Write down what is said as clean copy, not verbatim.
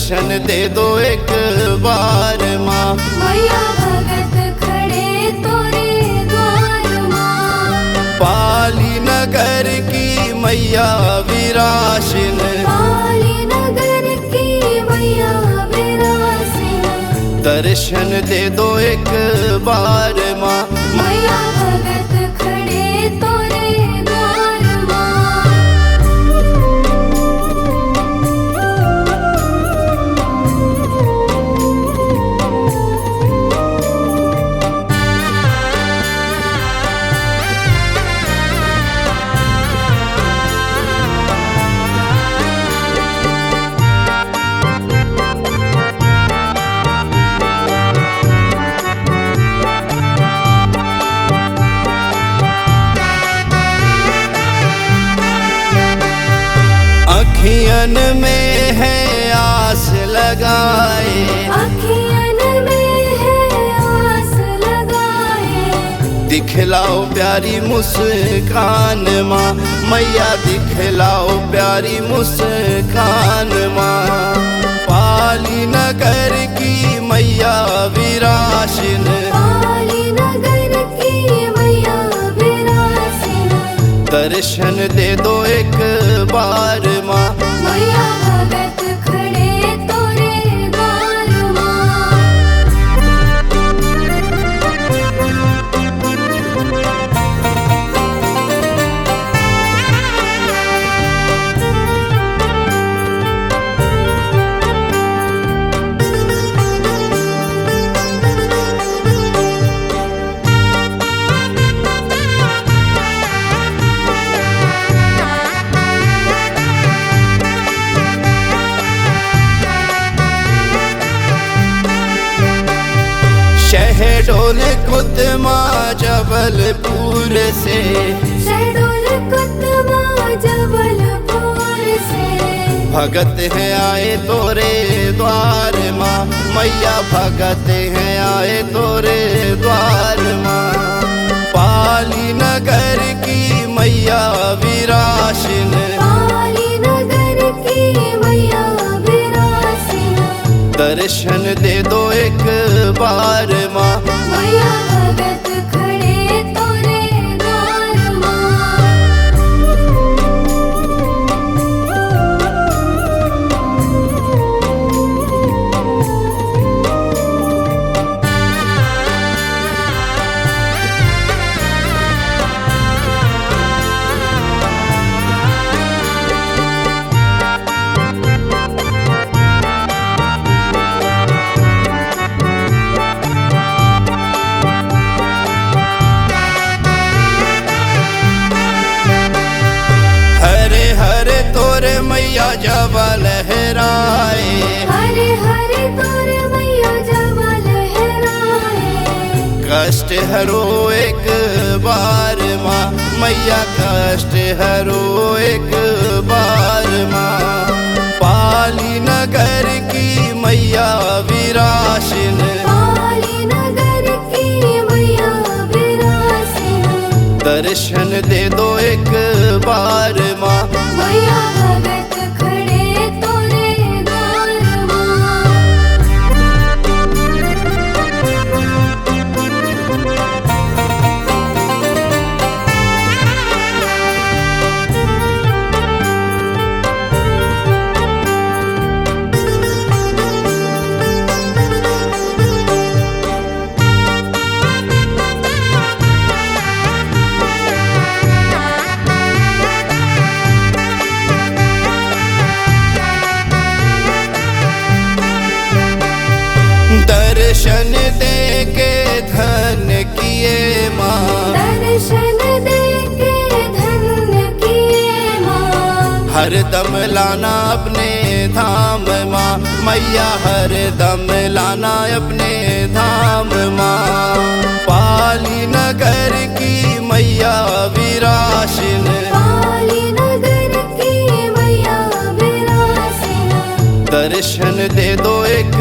दर्शन दे दो एक बार माँ। मैया भगत खड़े तोरे द्वार माँ। पाली नगर की मैया विराशिन, पाली नगर की मैया विरासिन। दर्शन दे दो एक बार माँ। मैया भगत खड़े तोरे द्वार माँ। अखियन में है आस लगाए, अखियन में है आस लगाए। दिखलाओ प्यारी मुस्कान माँ। मैया दिखलाओ प्यारी मुस्कान माँ। पाली नगर की मैया विराशिन, पाली नगर की मैया विरासिन। दर्शन दे दो एक बार माँ। मैया भगत खड़े तोरे द्वार माँ। शहडोल कुतमा जबलपुर से, शहडोल कुतमा जबलपुर से। भगत हैं आए तोरे द्वार माँ। मैया भगत हैं आए तोरे द्वार माँ। पाली नगर की मैया विराशिन, पाली नगर की मैया विरासिन। दर्शन दे दो एक बार माँ। मैया भगत खड़े तोरे द्वार माँ। हरे हरे तोरे मैया जब लहराए, हरे हरे तोरे मैया जब लहराए। कष्ट हरो एक बार माँ। मैया कष्ट हरो एक बार माँ। पाली नगर की मैया विराशिन, पाली नगर की मैया विरासिन। दर्शन दे दो एक बार माँ। मैया भगत खड़े तोरे द्वार माँ। दर्शन दे के धन किए माँ। दर्शन दे के धन्य किए माँ। हर दम लाना अपने धाम माँ। मैया हर दम लाना अपने धाम माँ। पाली नगर की मैया विराशिन, पाली नगर की मैया विरासिन। दर्शन दे दो एक